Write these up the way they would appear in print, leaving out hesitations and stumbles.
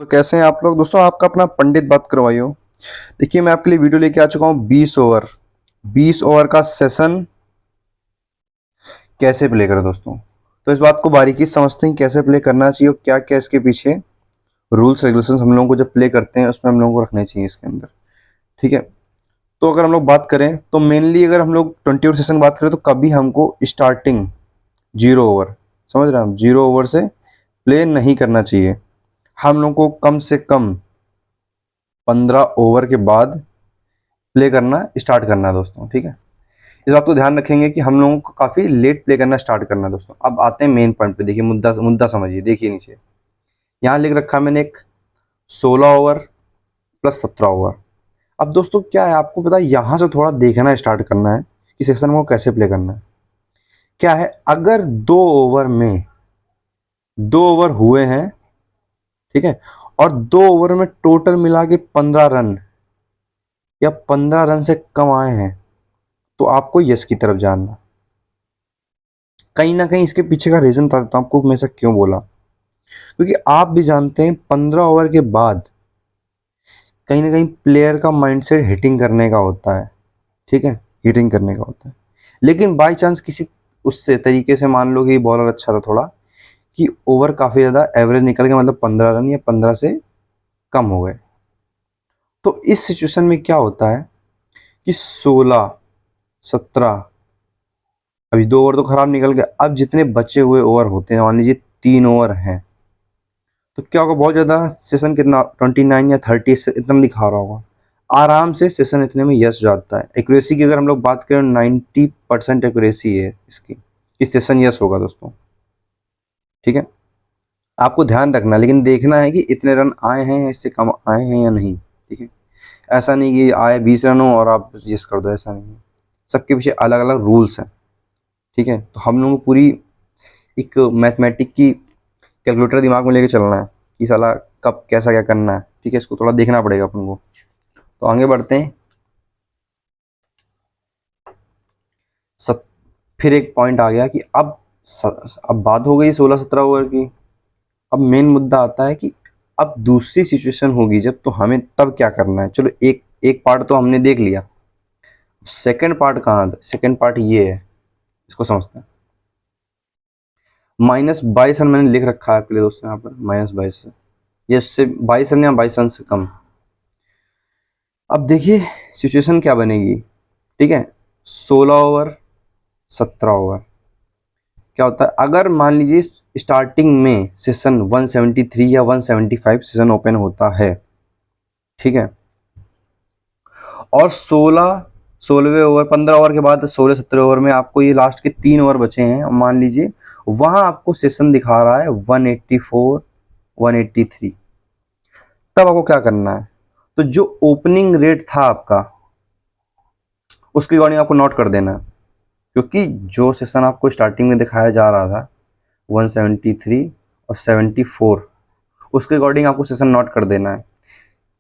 तो कैसे हैं आप लोग दोस्तों। आपका अपना पंडित बात करवाइयो। देखिए मैं आपके लिए वीडियो लेके आ चुका हूँ 20 ओवर। 20 ओवर का सेशन कैसे प्ले करें दोस्तों। तो इस बात को बारीकी से समझते हैं कैसे प्ले करना चाहिए और क्या क्या इसके पीछे रूल्स रेगुलेशंस हम लोगों को जब प्ले करते हैं उसमें हम लोगों को रखने चाहिए इसके अंदर। ठीक है। तो अगर हम लोग बात करें तो मेनली अगर हम लोग 20 ओवर सेशन बात करें तो कभी हमको स्टार्टिंग 0 ओवर, समझ रहे हैं हम, 0 ओवर से प्ले नहीं करना चाहिए। हम लोग को कम से कम 15 ओवर के बाद प्ले करना स्टार्ट करना है दोस्तों। ठीक है। इस बात को ध्यान रखेंगे कि हम लोगों को काफ़ी लेट प्ले करना स्टार्ट करना है दोस्तों। अब आते हैं मेन पॉइंट पे। देखिए मुद्दा मुद्दा समझिए। देखिए नीचे यहाँ लिख रखा है मैंने एक 16 ओवर प्लस 17 ओवर। अब दोस्तों क्या है, आपको पता है यहाँ से थोड़ा देखना स्टार्ट करना है कि सेक्शन को कैसे प्ले करना है। क्या है, अगर 2 ओवर में 2 ओवर हुए हैं, ठीक है, और 2 ओवर में टोटल मिला के 15 रन या 15 रन से कम आए हैं तो आपको यस की तरफ जाना। कहीं ना कहीं इसके पीछे का रीजन बता देता हूँ आपको, मैं ऐसा क्यों बोला। क्योंकि आप भी जानते हैं 15 ओवर के बाद कहीं ना कहीं प्लेयर का माइंडसेट हिटिंग करने का होता है। ठीक है, हिटिंग करने का होता है। लेकिन बाय चांस किसी उससे तरीके से मान लो कि बॉलर अच्छा था थोड़ा, कि ओवर काफ़ी ज़्यादा एवरेज निकल गया, मतलब 15 रन या 15 से कम हो गए, तो इस सिचुएशन में क्या होता है कि 16, 17, अभी 2 ओवर तो खराब निकल गए, अब जितने बचे हुए ओवर होते हैं, मान लीजिए 3 ओवर हैं, तो क्या होगा, बहुत ज़्यादा सेशन कितना 29 या 30 से इतना दिखा रहा होगा, आराम से सेशन इतने में यस जाता है। एक्यूरेसी की अगर हम लोग बात करें 90% एक्यूरेसी है इसकी, कि सेशन यस होगा दोस्तों। ठीक है, आपको ध्यान रखना, लेकिन देखना है कि इतने रन आए हैं या इससे कम आए हैं या नहीं। ठीक है, ऐसा नहीं कि आए 20 रन हो और आप यस कर दो, ऐसा नहीं है। सबके पीछे अलग अलग रूल्स हैं। ठीक है, तो हम लोगों को पूरी एक मैथमेटिक की कैलकुलेटर दिमाग में लेके चलना है कि साला कब कैसा क्या करना है। ठीक है, इसको थोड़ा देखना पड़ेगा अपन को। तो आगे बढ़ते हैं। सब फिर एक पॉइंट आ गया कि अब बात हो गई 16-17 ओवर की। अब मेन मुद्दा आता है कि अब दूसरी सिचुएशन होगी जब, तो हमें तब क्या करना है। चलो एक एक पार्ट तो हमने देख लिया, सेकंड पार्ट कहाँ था। सेकंड पार्ट ये है, इसको समझते हैं। -22 रन मैंने लिख रखा है आपके लिए दोस्तों यहाँ पर, -22 से, ये उससे 22 रन या 22 रन से कम। अब देखिए सिचुएशन क्या बनेगी। ठीक है, 16 ओवर 17 ओवर क्या होता है, अगर मान लीजिए स्टार्टिंग में सेशन 173 या 175 सेशन ओपन होता है, ठीक है, और 16वें ओवर 15 ओवर के बाद 16-17 ओवर में आपको ये लास्ट के 3 ओवर बचे हैं, मान लीजिए वहां आपको सेशन दिखा रहा है 184 183, तब आपको क्या करना है, तो जो ओपनिंग रेट था आपका उसके अकॉर्डिंग आपको नोट कर देना है। क्योंकि जो सेशन आपको स्टार्टिंग में दिखाया जा रहा था 173 और 74, उसके अकॉर्डिंग आपको सेशन नोट कर देना है।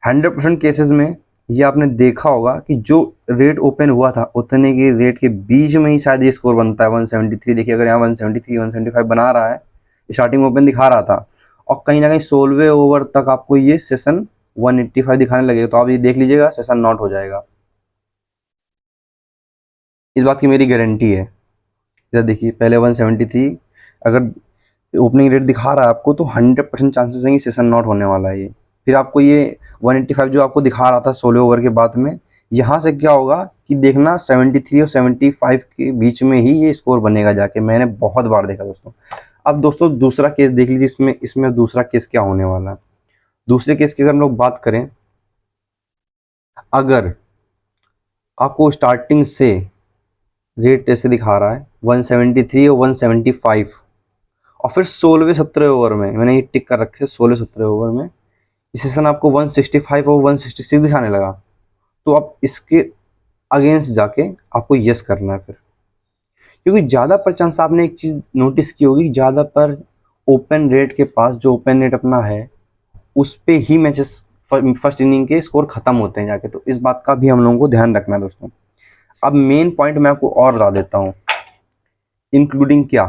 100% केसेस में ये आपने देखा होगा कि जो रेट ओपन हुआ था उतने के रेट के बीच में ही शायद ये स्कोर बनता है 173। देखिए अगर यहाँ 173 175 बना रहा है, स्टार्टिंग में ओपन दिखा रहा था, और कहीं ना कहीं 16वें ओवर तक आपको ये सेशन 185 दिखाने लगेगा, तो आप ये देख लीजिएगा सेशन नॉट हो जाएगा। इस बात की मेरी गारंटी है। इधर देखिए पहले 173 अगर ओपनिंग रेट दिखा रहा है आपको, तो 100% चांसेस हैं कि सेशन नॉट होने वाला है ये। फिर आपको ये 185 जो आपको दिखा रहा था 16 ओवर के बाद में, यहाँ से क्या होगा कि देखना 73 और 75 के बीच में ही ये स्कोर बनेगा जाके। मैंने बहुत बार देखा दोस्तों। अब दोस्तों दूसरा केस देख लीजिए, इसमें दूसरा केस क्या होने वाला है। दूसरे केस की अगर हम लोग बात करें, अगर आपको स्टार्टिंग से रेट ऐसे दिखा रहा है 173 और 175, और फिर 16वें 17 ओवर में मैंने ये टिक कर रखे 16-17 ओवर में इस सेशन आपको 165 और 166 दिखाने लगा, तो आप इसके अगेंस्ट जाके आपको यस करना है फिर। क्योंकि ज़्यादा पर चांस आपने एक चीज़ नोटिस की होगी, ज़्यादा पर ओपन रेट के पास जो ओपन रेट अपना है उस पे ही मैचेस फर्स्ट इनिंग के स्कोर खत्म होते हैं जाके। तो इस बात का भी हम लोगों को ध्यान रखना है दोस्तों। अब मेन पॉइंट मैं आपको और बता देता हूँ, इंक्लूडिंग क्या,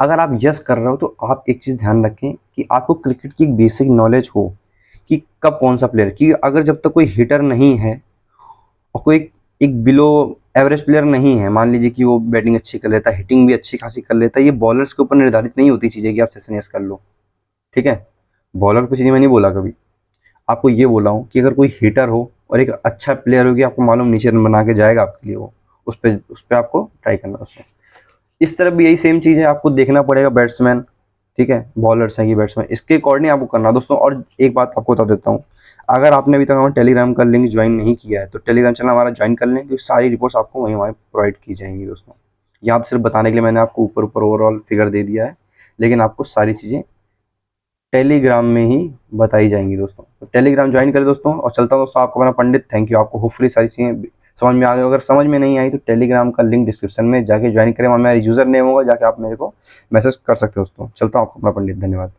अगर आप यस कर रहे हो तो आप एक चीज़ ध्यान रखें कि आपको क्रिकेट की एक बेसिक नॉलेज हो कि कब कौन सा प्लेयर, क्योंकि अगर जब तक कोई हिटर नहीं है और कोई एक बिलो एवरेज प्लेयर नहीं है, मान लीजिए कि वो बैटिंग अच्छी कर लेता है, हिटिंग भी अच्छी खासी कर लेता है, ये बॉलर्स के ऊपर निर्धारित नहीं होती चीज़ें कि आप सेशन यस कर लो, ठीक है। बॉलर पे चीज़ें मैं नहीं बोला कभी, आपको ये बोला हूँ कि अगर कोई हिटर हो और एक अच्छा प्लेयर हो कि आपको मालूम नीचे रन बना के जाएगा आपके लिए, वो उस पे आपको ट्राई करना है उसमें। इस तरफ भी यही सेम चीज़ है, आपको देखना पड़ेगा बैट्समैन, ठीक है, बॉलर्स हैं कि बैट्समैन, इसके अकॉर्डिंग आपको करना दोस्तों। और एक बात आपको बता देता हूँ, अगर आपने अभी तक हमारा टेलीग्राम का लिंक ज्वाइन नहीं किया है तो टेलीग्राम चैनल हमारा ज्वाइन कर लें, क्योंकि सारी रिपोर्ट्स आपको वहीं वहाँ प्रोवाइड की जाएंगी दोस्तों। यहाँ तो सिर्फ बताने के लिए मैंने आपको ऊपर ऊपर ओवरऑल फिगर दे दिया है, लेकिन आपको सारी चीज़ें टेलीग्राम में ही बताई जाएंगी दोस्तों। तो टेलीग्राम ज्वाइन करें दोस्तों, और चलता हूँ दोस्तों, आपको अपना पंडित, थैंक यू। आपको होपफुली सारी चीज़ें समझ में आ गई। अगर समझ में नहीं आई तो टेलीग्राम का लिंक डिस्क्रिप्शन में जाके ज्वाइन करें, वहाँ मेरा यूज़र नेम होगा, जाके आप मेरे को मैसेज कर सकते हो दोस्तों। चलता हूँ, आपको अपना पंडित, धन्यवाद।